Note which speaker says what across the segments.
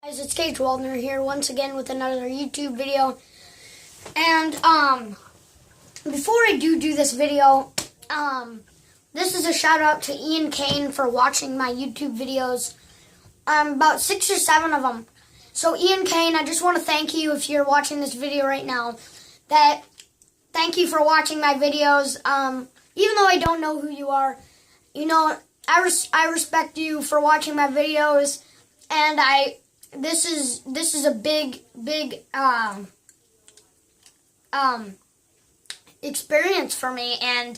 Speaker 1: Guys, it's Cage Waldner here once again with another YouTube video. And before I do this video, this is a shout out to Ian Kane for watching my YouTube videos. About 6 or 7 of them. So Ian Kane, I just want to thank you if you're watching this video right now. Thank you for watching my videos. Even though I don't know who you are, you know, I respect you for watching my videos, and this is a big experience for me, and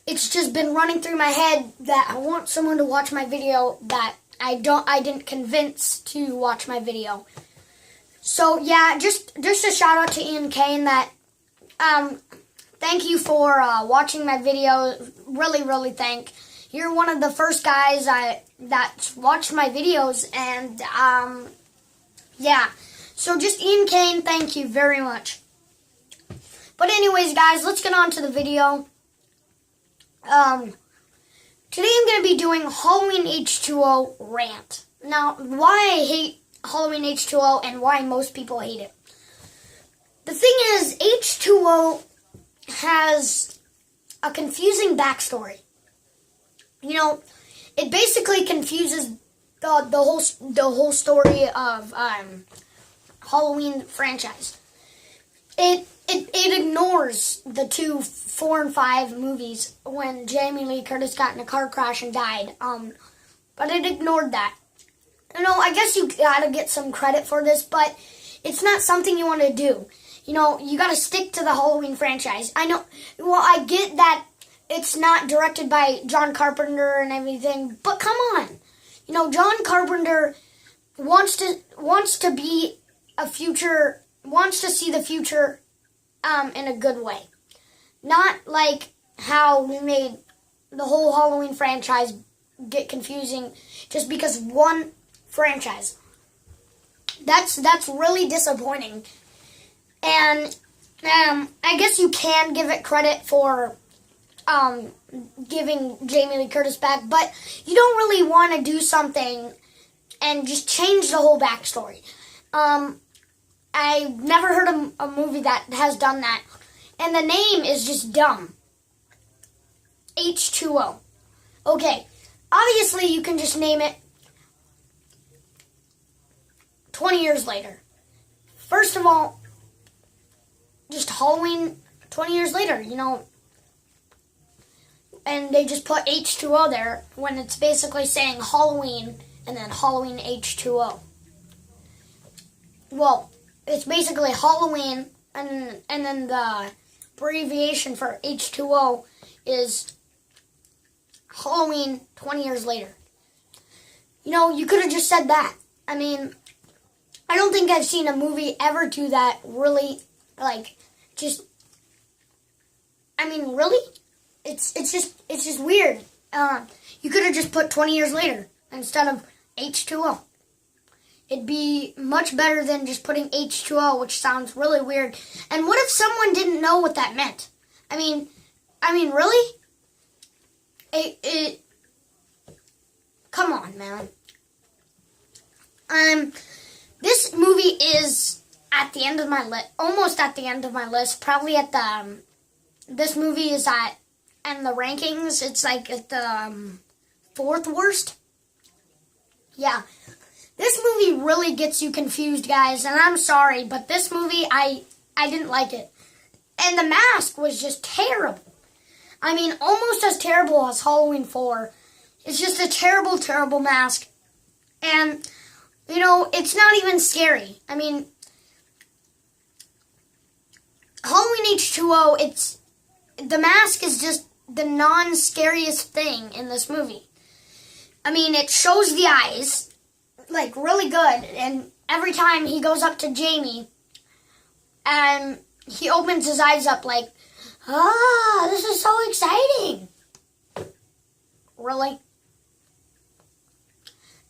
Speaker 1: it's just been running through my head that I want someone to watch my video that I didn't convince to watch my video. So yeah, just a shout out to Ian Kane that thank you for watching my video. Really thank. You're one of the first guys that watched my videos, and yeah. So just Ian Kane, thank you very much. But anyways, guys, let's get on to the video. Today I'm going to be doing Halloween H20 Rant. Now, why I hate Halloween H20 and why most people hate it. The thing is, H20 has a confusing backstory. You know, it basically confuses the whole story of Halloween franchise. It ignores the 2, 4, and 5 movies when Jamie Lee Curtis got in a car crash and died. But it ignored that. You know, I guess you gotta get some credit for this, but it's not something you want to do. You know, you gotta stick to the Halloween franchise. I know, well, I get that it's not directed by John Carpenter and everything, but come on. You know, John Carpenter wants to be a future, wants to see the future in a good way. Not like how we made the whole Halloween franchise get confusing just because one franchise. That's really disappointing. And I guess you can give it credit for giving Jamie Lee Curtis back, but you don't really want to do something and just change the whole backstory. I've never heard of a movie that has done that, and the name is just dumb. H20. Okay, obviously you can just name it 20 years later. First of all, just Halloween 20 years later, you know, and they just put H20 there when it's basically saying Halloween and then Halloween H20. Well, it's basically Halloween, and then the abbreviation for H20 is Halloween 20 years later. You know, you could have just said that. I mean, I don't think I've seen a movie ever do that really, like, just, I mean, really? It's just weird. You could have just put 20 years later instead of H20. It'd be much better than just putting H20, which sounds really weird. And what if someone didn't know what that meant? I mean, really? Come on, man. This movie is at the end of my list, almost at the end of my list. Probably at the, this movie is at, and the rankings, it's like at the 4th worst. Yeah. This movie really gets you confused, guys, and I'm sorry, but this movie, I didn't like it. And the mask was just terrible. I mean, almost as terrible as Halloween 4. It's just a terrible mask. And, you know, it's not even scary. I mean, Halloween H20, the mask is just the non-scariest thing in this movie. I mean, it shows the eyes, like, really good, and every time he goes up to Jamie, and he opens his eyes up like, this is so exciting. Really?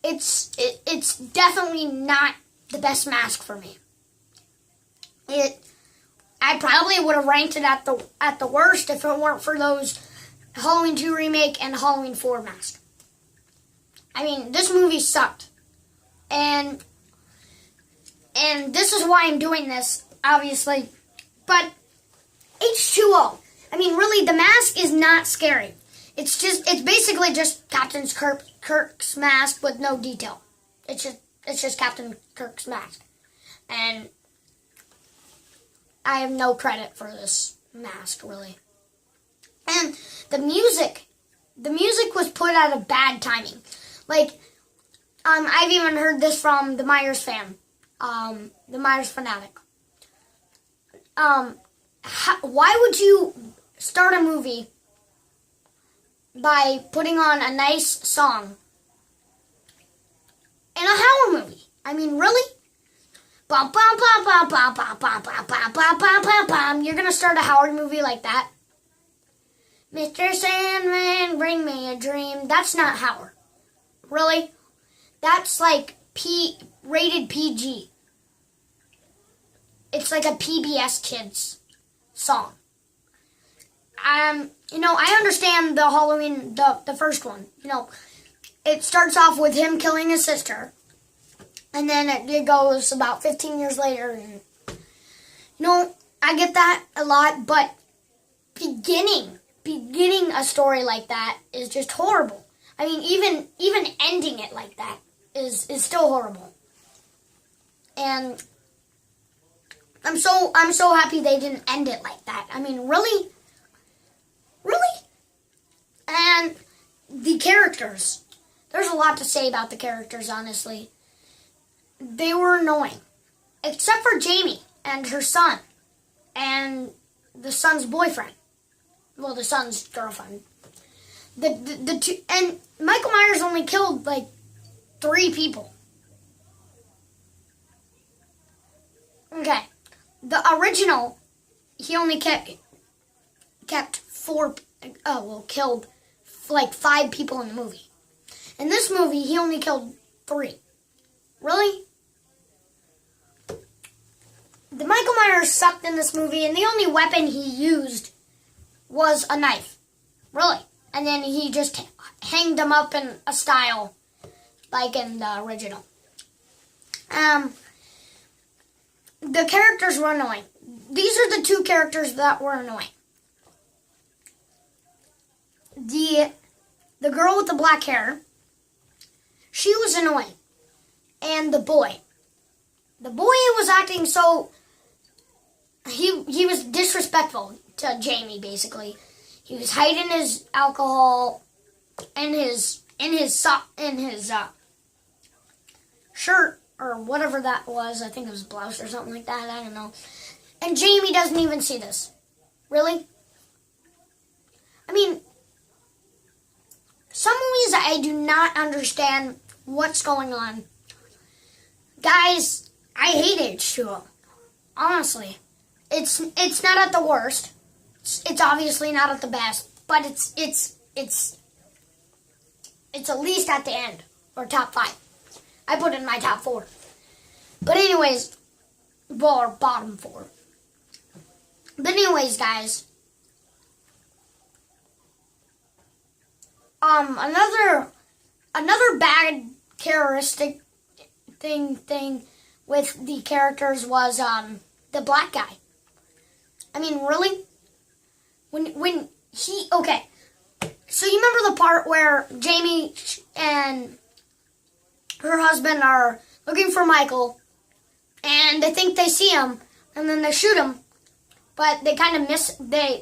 Speaker 1: It's definitely not the best mask for me. I probably would have ranked it at the worst if it weren't for those Halloween 2 remake and Halloween 4 mask. I mean, this movie sucked. And And this is why I'm doing this, obviously. But H2O. I mean, really, the mask is not scary. It's basically just Captain Kirk's mask with no detail. It's just Captain Kirk's mask. And I have no credit for this mask, really. And the music was put at a bad timing. Like, I've even heard this from the Myers fan, the Myers fanatic. Why would you start a movie by putting on a nice song in a horror movie? I mean, really? Bum, bum, bum, bum, bum, bum, bum, bum, bum, bum, bum, bum, bum. You're gonna start a Howard movie like that? Mr. Sandman, bring me a dream. That's not Howard. Really? That's like rated PG. It's like a PBS Kids song. I understand the Halloween, the first one. It starts off with him killing his sister. And then it goes about 15 years later. And, I get that a lot. But beginning a story like that is just horrible. I mean, even ending it like that is still horrible. And I'm so happy they didn't end it like that. I mean, really? And the characters. There's a lot to say about the characters, honestly. They were annoying. Except for Jamie and her son. And the son's boyfriend. Well, the son's girlfriend. The two, and Michael Myers only killed like 3 people. Okay. The original, he only kept 4, killed like 5 people in the movie. In this movie, he only killed 3. Really? The Michael Myers sucked in this movie, and the only weapon he used was a knife. Really? And then he just hanged them up in a style, like in the original. The characters were annoying. These are the 2 characters that were annoying. The girl with the black hair, she was annoying. And the boy. The boy was acting so... He was disrespectful to Jamie, basically. He was hiding his alcohol in his shirt or whatever that was. I think it was blouse or something like that. I don't know. And Jamie doesn't even see this. Really? I mean, some movies I do not understand what's going on. Guys, I hate H2O. Honestly. It's not at the worst. It's obviously not at the best, but it's at least at the end, or top 5. I put it in my top 4. But anyways, or bottom 4. But anyways, guys, another bad characteristic thing with the characters was the black guy. I mean, really? When he... Okay. So you remember the part where Jamie and her husband are looking for Michael, and they think they see him, and then they shoot him, but they kind of miss... They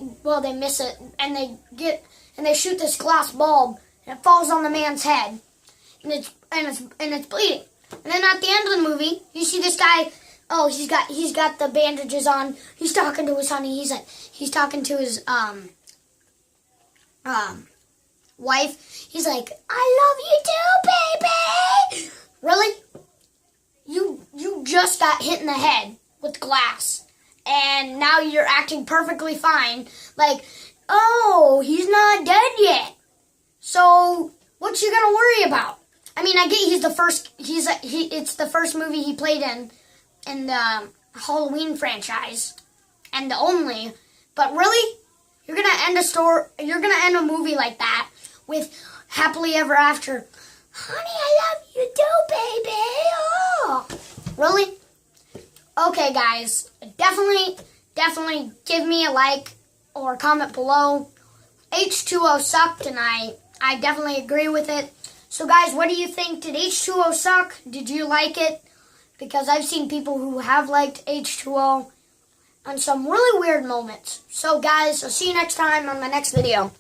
Speaker 1: miss it, and they shoot this glass bulb, and it falls on the man's head, and it's bleeding. And then at the end of the movie, you see this guy... Oh, he's got the bandages on. He's talking to his honey. He's talking to his wife. He's like, "I love you too, baby." Really? You just got hit in the head with glass, and now you're acting perfectly fine. Like, oh, he's not dead yet. So what you gonna worry about? I mean, I get he's the first. It's the first movie he played in the Halloween franchise, and the only, but really, you're gonna end a movie like that with happily ever after. Honey, I love you too, baby. Oh, really? Okay, guys, definitely give me a like or comment below. H2O sucked, and I definitely agree with it. So, guys, what do you think? Did H2O suck? Did you like it? Because I've seen people who have liked H2O on some really weird moments. So, guys, I'll see you next time on my next video.